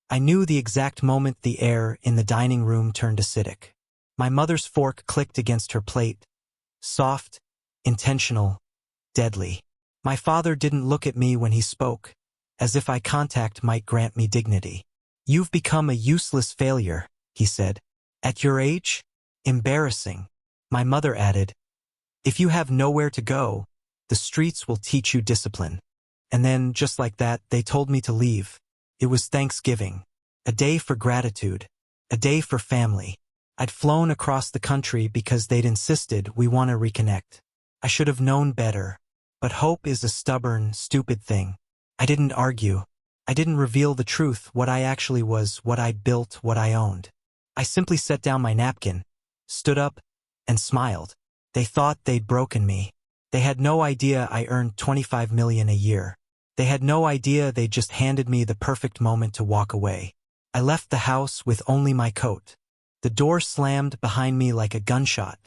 I knew the exact moment the air in the dining room turned acidic. My mother's fork clicked against her plate. Soft, intentional, deadly. My father didn't look at me when he spoke, as if eye contact might grant me dignity. "You've become a useless failure," he said. "At your age? Embarrassing." My mother added, "If you have nowhere to go, the streets will teach you discipline." And then, just like that, they told me to leave. It was Thanksgiving. A day for gratitude. A day for family. I'd flown across the country because they'd insisted we want to reconnect. I should have known better. But hope is a stubborn, stupid thing. I didn't argue. I didn't reveal the truth, what I actually was, what I'd built, what I owned. I simply set down my napkin, stood up, and smiled. They thought they'd broken me. They had no idea I earned $25 million a year. They had no idea they'd just handed me the perfect moment to walk away. I left the house with only my coat. The door slammed behind me like a gunshot.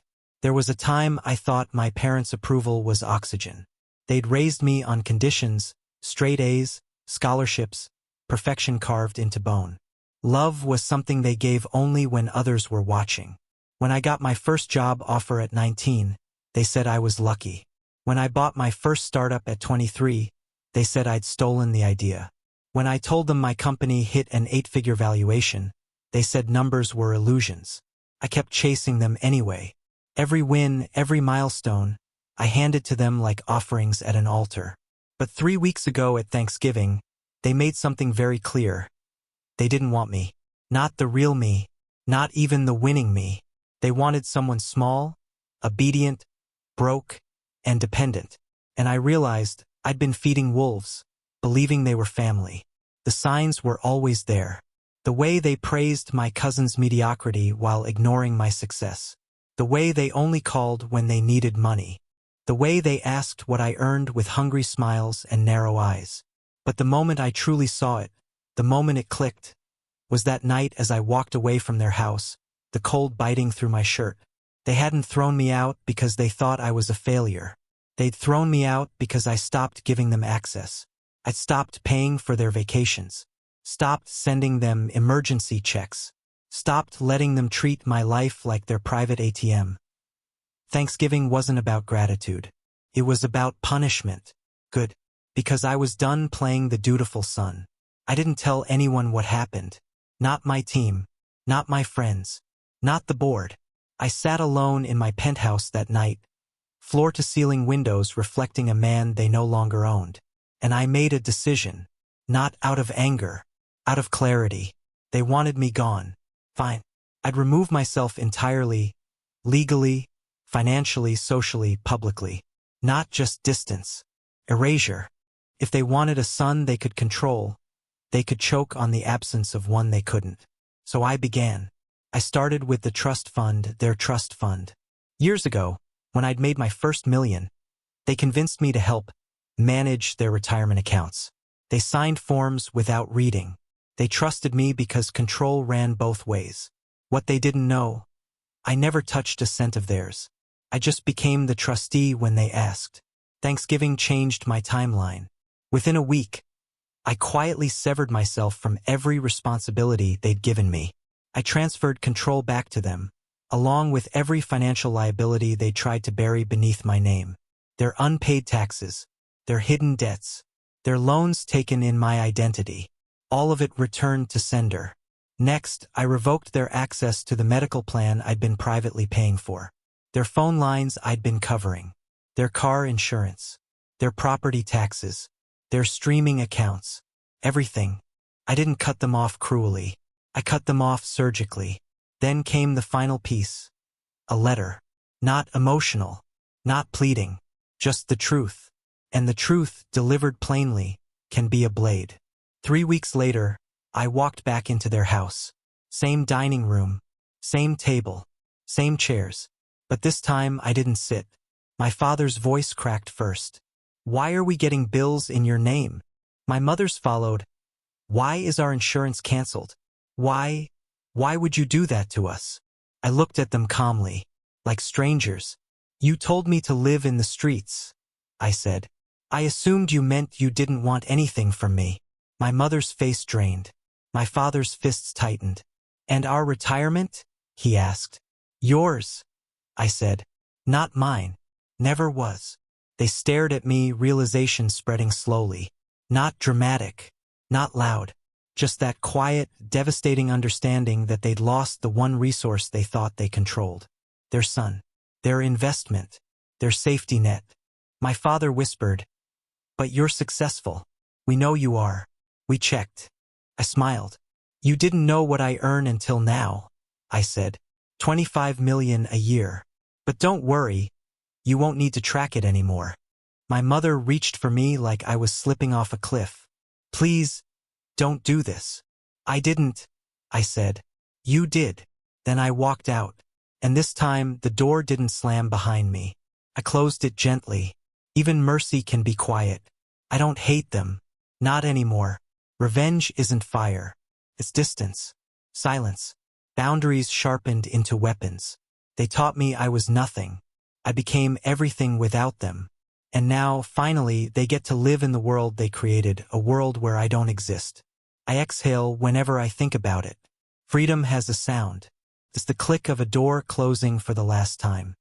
There was a time I thought my parents' approval was oxygen. They'd raised me on conditions, straight A's, scholarships, perfection carved into bone. Love was something they gave only when others were watching. When I got my first job offer at 19, they said I was lucky. When I bought my first startup at 23, they said I'd stolen the idea. When I told them my company hit an 8-figure valuation, they said numbers were illusions. I kept chasing them anyway. Every win, every milestone, I handed to them like offerings at an altar. But 3 weeks ago at Thanksgiving, they made something very clear. They didn't want me. Not the real me. Not even the winning me. They wanted someone small, obedient, broke, and dependent. And I realized I'd been feeding wolves, believing they were family. The signs were always there. The way they praised my cousin's mediocrity while ignoring my success. The way they only called when they needed money. The way they asked what I earned with hungry smiles and narrow eyes. But the moment I truly saw it, the moment it clicked, was that night as I walked away from their house, the cold biting through my shirt. They hadn't thrown me out because they thought I was a failure. They'd thrown me out because I stopped giving them access. I'd stopped paying for their vacations. Stopped sending them emergency checks. Stopped letting them treat my life like their private ATM. Thanksgiving wasn't about gratitude. It was about punishment. Good. Because I was done playing the dutiful son. I didn't tell anyone what happened. Not my team. Not my friends. Not the board. I sat alone in my penthouse that night, floor-to-ceiling windows reflecting a man they no longer owned. And I made a decision. Not out of anger. Out of clarity. They wanted me gone. Fine. I'd remove myself entirely, legally, financially, socially, publicly. Not just distance. Erasure. If they wanted a son they could control, they could choke on the absence of one they couldn't. So I began. I started with the trust fund, their trust fund. Years ago, when I'd made my first $1 million, they convinced me to help manage their retirement accounts. They signed forms without reading. They trusted me because control ran both ways. What they didn't know, I never touched a cent of theirs. I just became the trustee when they asked. Thanksgiving changed my timeline. Within a week, I quietly severed myself from every responsibility they'd given me. I transferred control back to them, along with every financial liability they tried to bury beneath my name. Their unpaid taxes, their hidden debts, their loans taken in my identity. All of it returned to sender. Next, I revoked their access to the medical plan I'd been privately paying for. Their phone lines I'd been covering. Their car insurance. Their property taxes. Their streaming accounts. Everything. I didn't cut them off cruelly. I cut them off surgically. Then came the final piece. A letter. Not emotional. Not pleading. Just the truth. And the truth, delivered plainly, can be a blade. 3 weeks later, I walked back into their house. Same dining room. Same table. Same chairs. But this time I didn't sit. My father's voice cracked first. "Why are we getting bills in your name?" My mother's followed. "Why is our insurance canceled? Why would you do that to us?" I looked at them calmly, like strangers. "You told me to live in the streets," I said. "I assumed you meant you didn't want anything from me." My mother's face drained. My father's fists tightened. And our retirement? He asked. Yours, I said. Not mine. Never was. They stared at me, realization spreading slowly. Not dramatic. Not loud. Just that quiet, devastating understanding that they'd lost the one resource they thought they controlled. Their son. Their investment. Their safety net. My father whispered, "But you're successful. We know you are." We checked. I smiled. "You didn't know what I earn until now," I said. 25 million a year. But don't worry, you won't need to track it anymore. My mother reached for me like I was slipping off a cliff. "Please, don't do this." "I didn't," I said. "You did." Then I walked out. And this time, the door didn't slam behind me. I closed it gently. Even mercy can be quiet. I don't hate them. Not anymore. Revenge isn't fire. It's distance. Silence. Boundaries sharpened into weapons. They taught me I was nothing. I became everything without them. And now, finally, they get to live in the world they created, a world where I don't exist. I exhale whenever I think about it. Freedom has a sound. It's the click of a door closing for the last time.